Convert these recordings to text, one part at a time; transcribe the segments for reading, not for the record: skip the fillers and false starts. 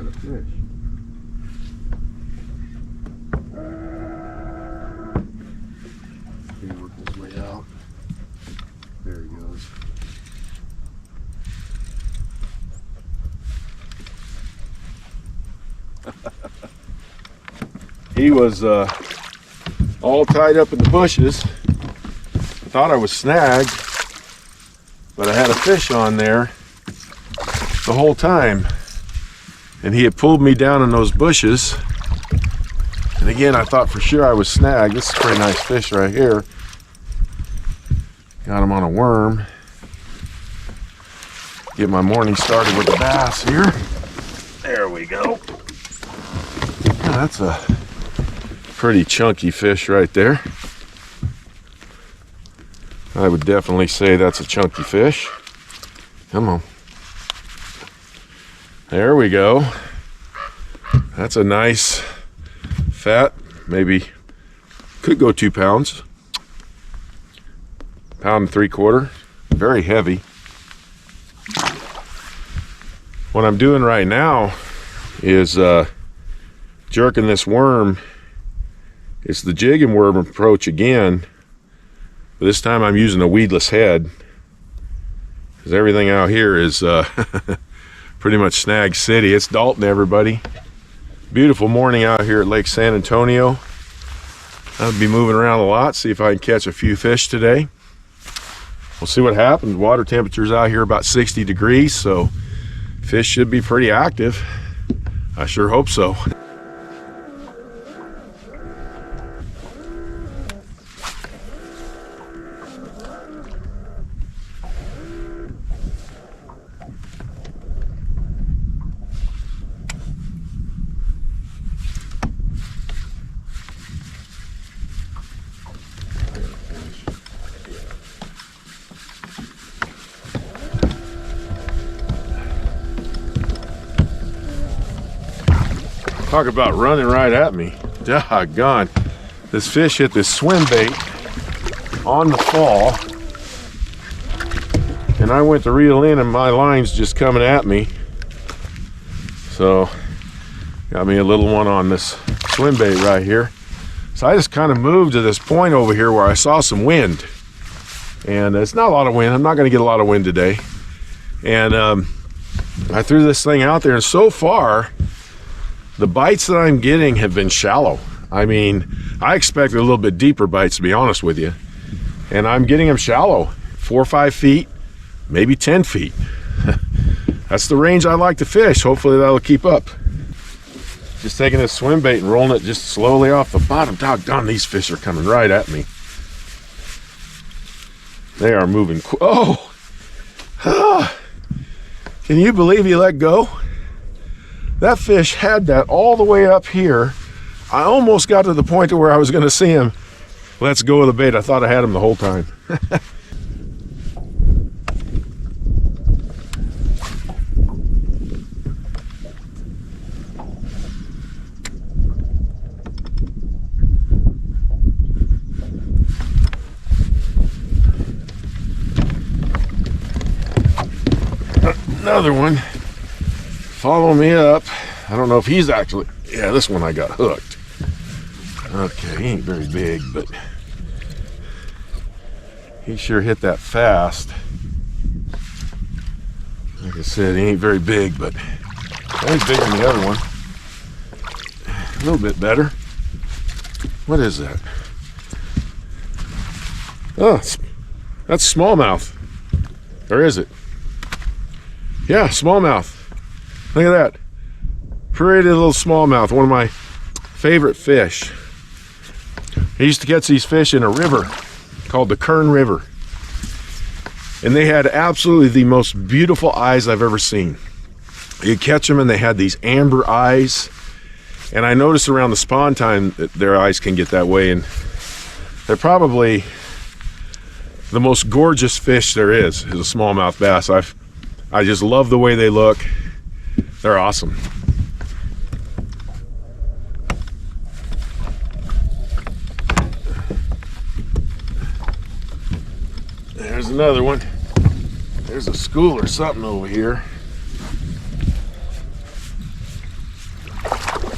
a fish. He worked his way out. There he goes. He was all tied up in the bushes. I thought I was snagged, but I had a fish on there the whole time, and he had pulled me down in those bushes. And again, I thought for sure I was snagged. This is a pretty nice fish right here. Got him on a worm. Get my morning started with the bass here. There we go. Yeah, that's a pretty chunky fish right there. I would definitely say that's a chunky fish. Come on. There we go. That's a nice fat, maybe could go 2 pounds. 1 3/4. Very heavy. What I'm doing right now is jerking this worm. It's the jig and worm approach again, but this time I'm using a weedless head because everything out here is pretty much snag city. It's Dalton, everybody. Beautiful morning out here at Lake San Antonio. I'll be moving around a lot, see if I can catch a few fish today. We'll see what happens. Water temperature's out here about 60 degrees, so fish should be pretty active. I sure hope so. Talk about running right at me. Doggone. This fish hit this swim bait on the fall, and I went to reel in and my line's just coming at me. So got me a little one on this swim bait right here. So I just kind of moved to this point over here where I saw some wind, and it's not a lot of wind. I'm not going to get a lot of wind today. And I threw this thing out there, and so far the bites that I'm getting have been shallow. I mean, I expected a little bit deeper bites, to be honest with you, and I'm getting them shallow, 4 or 5 feet, maybe 10 feet. That's the range I like to fish. Hopefully that'll keep up. Just taking this swim bait and rolling it just slowly off the bottom. Doggone, these fish are coming right at me. They are moving. Oh! Can you believe he let go? That fish had that all the way up here. I almost got to the point to where I was going to see him. Let's go with the bait. I thought I had him the whole time. Another one. Follow me up. I don't know if he's actually, yeah, this one I got hooked. Okay, he ain't very big, but he sure hit that fast. Like I said, he ain't very big, but he's bigger than the other one. A little bit better. What is that? Oh, that's smallmouth. Or is it? Yeah, smallmouth. Look at that. Pretty little smallmouth. One of my favorite fish. I used to catch these fish in a river called the Kern River. And they had absolutely the most beautiful eyes I've ever seen. You catch them and they had these amber eyes. And I noticed around the spawn time that their eyes can get that way. And they're probably the most gorgeous fish there is a smallmouth bass. I just love the way they look. They're awesome. There's another one. There's a school or something over here.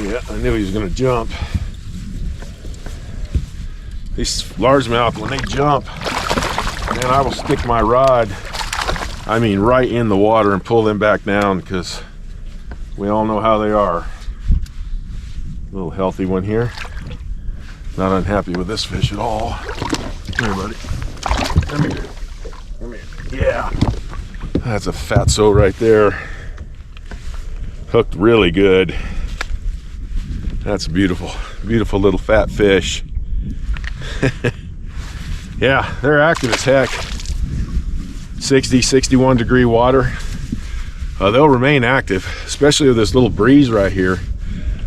Yeah, I knew he was gonna jump. These largemouth, when they jump, man, I will stick my rod, I mean right in the water, and pull them back down, because we all know how they are. A little healthy one here. Not unhappy with this fish at all. Come here, buddy. Come here. Come here. Yeah. That's a fatso right there. Hooked really good. That's beautiful. Beautiful little fat fish. Yeah, they're active as heck. 60, 61 degree water. They'll remain active, especially with this little breeze right here.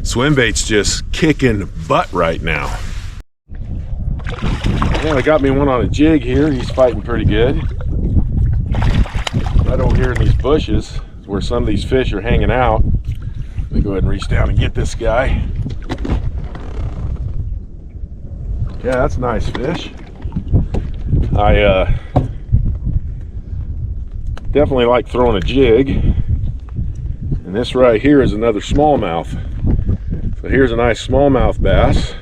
Swim bait's just kicking butt right now. Yeah, I got me one on a jig here. He's fighting pretty good. Right over here in these bushes where some of these fish are hanging out. Let me go ahead and reach down and get this guy. Yeah, that's a nice fish. I definitely like throwing a jig. And this right here is another smallmouth. So here's a nice smallmouth bass.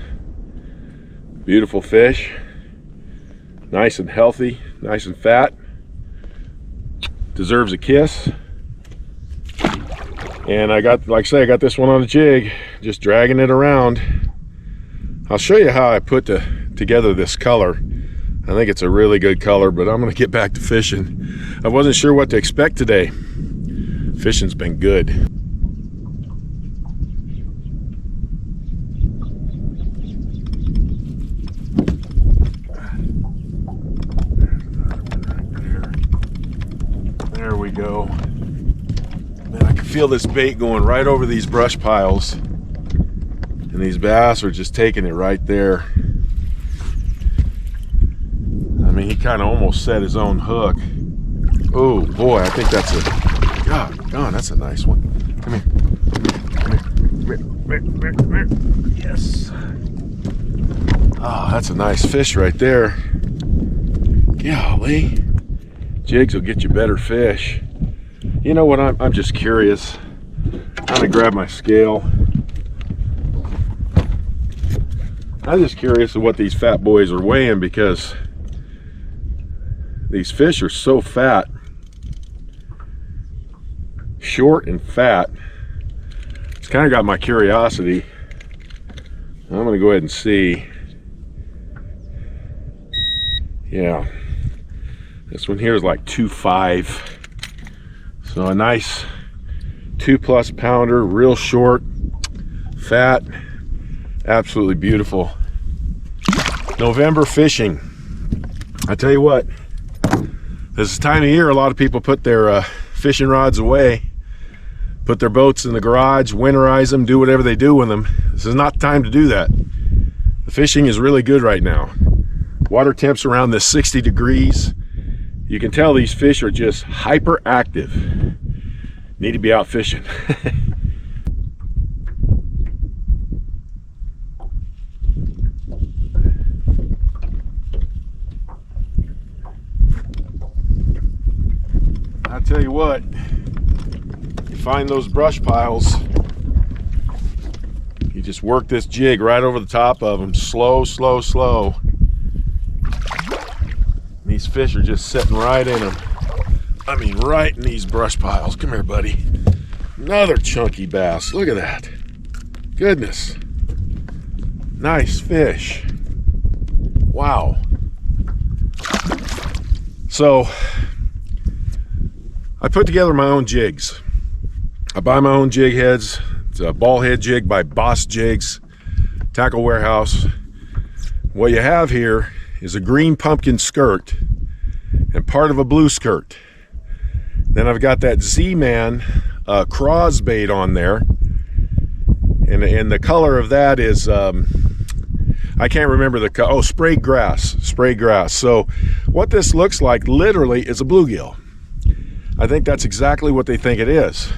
Beautiful fish. Nice and healthy, nice and fat. Deserves a kiss. And I got, like I say, I got this one on a jig, just dragging it around. I'll show you how I put together this color. I think it's a really good color, but I'm gonna get back to fishing. I wasn't sure what to expect today. Fishing's been good. There we go. Man, I can feel this bait going right over these brush piles. And these bass are just taking it right there. I mean, he kind of almost set his own hook. Oh boy, I think that's a, God, that's a nice one. Come here. Come here. Yes. Oh, that's a nice fish right there. Golly. Jigs will get you better fish. You know what, I'm just curious. I'm gonna grab my scale. I'm just curious of what these fat boys are weighing, because these fish are so fat, short and fat. It's kind of got my curiosity. I'm gonna go ahead and see. Yeah, this one here is like 2.5. So a nice 2+ pounder, real short, fat, absolutely beautiful. November fishing. I tell you what, this is the time of year a lot of people put their fishing rods away, put their boats in the garage, winterize them, do whatever they do with them. This is not the time to do that. The fishing is really good right now. Water temps around the 60 degrees. You can tell these fish are just hyper active. Need to be out fishing. I tell you what, you find those brush piles, you just work this jig right over the top of them, slow, slow, slow. These fish are just sitting right in them. I mean, right in these brush piles. Come here, buddy. Another chunky bass. Look at that. Goodness. Nice fish. Wow. So, I put together my own jigs. I buy my own jig heads. It's a ball head jig by Boss Jigs, Tackle Warehouse. What you have here is a green pumpkin skirt and part of a blue skirt. Then I've got that Z-Man Craws bait on there, and the color of that is I can't remember the color. Oh, sprayed grass. So what this looks like literally is a bluegill. I think that's exactly what they think it is.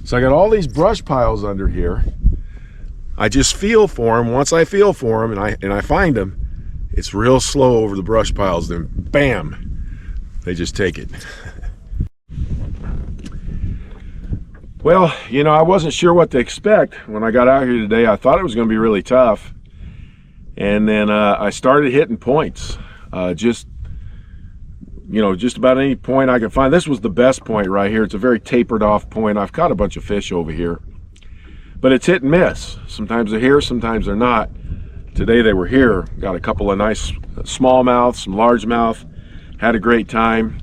So I got all these brush piles under here. I just feel for them. Once I feel for them and I find them, it's real slow over the brush piles, then bam, they just take it. Well, you know, I wasn't sure what to expect when I got out here today. I thought it was going to be really tough. And then I started hitting points. Just about any point I could find. This was the best point right here. It's a very tapered off point. I've caught a bunch of fish over here. But it's hit and miss. Sometimes they're here, sometimes they're not. Today they were here. Got a couple of nice smallmouth, some largemouth. Had a great time.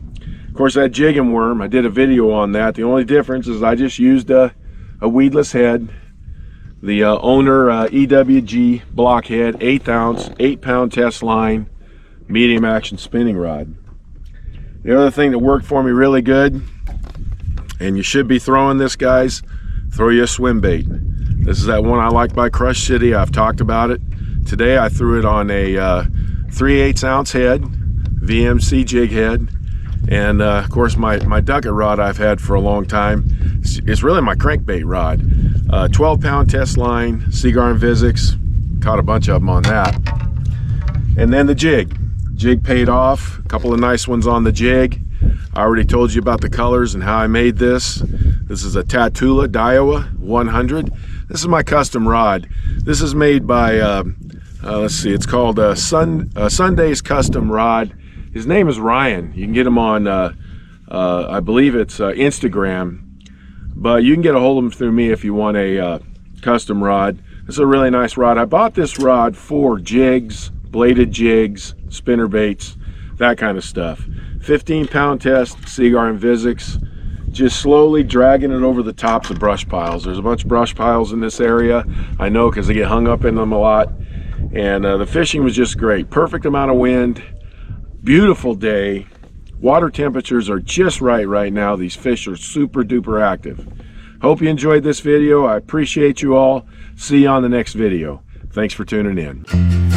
Of course, that jigging worm, I did a video on that. The only difference is I just used a weedless head, the owner EWG blockhead, 1/8 ounce, 8-pound test line, medium action spinning rod. The other thing that worked for me really good, and you should be throwing this, guys, throw you a swim bait. This is that one I like by Crush City. I've talked about it. Today I threw it on a 3/8 ounce head, VMC jig head. And of course my ducket rod I've had for a long time. It's really my crankbait rod. 12-pound test line, Cigar and Vizix. Caught a bunch of them on that. And then the jig. Jig paid off. A couple of nice ones on the jig. I already told you about the colors and how I made this. This is a Tatula Daiwa 100. This is my custom rod. This is made by, let's see, it's called Sunday's Custom Rod. His name is Ryan. You can get him on, I believe it's Instagram, but you can get a hold of him through me if you want a custom rod. This is a really nice rod. I bought this rod for jigs, bladed jigs, spinner baits, that kind of stuff. 15-pound test, Cigar and Vizix. Just slowly dragging it over the tops of brush piles. There's a bunch of brush piles in this area. I know because I get hung up in them a lot. And the fishing was just great. Perfect amount of wind. Beautiful day. Water temperatures are just right now. These fish are super duper active. Hope you enjoyed this video. I appreciate you all. See you on the next video. Thanks for tuning in.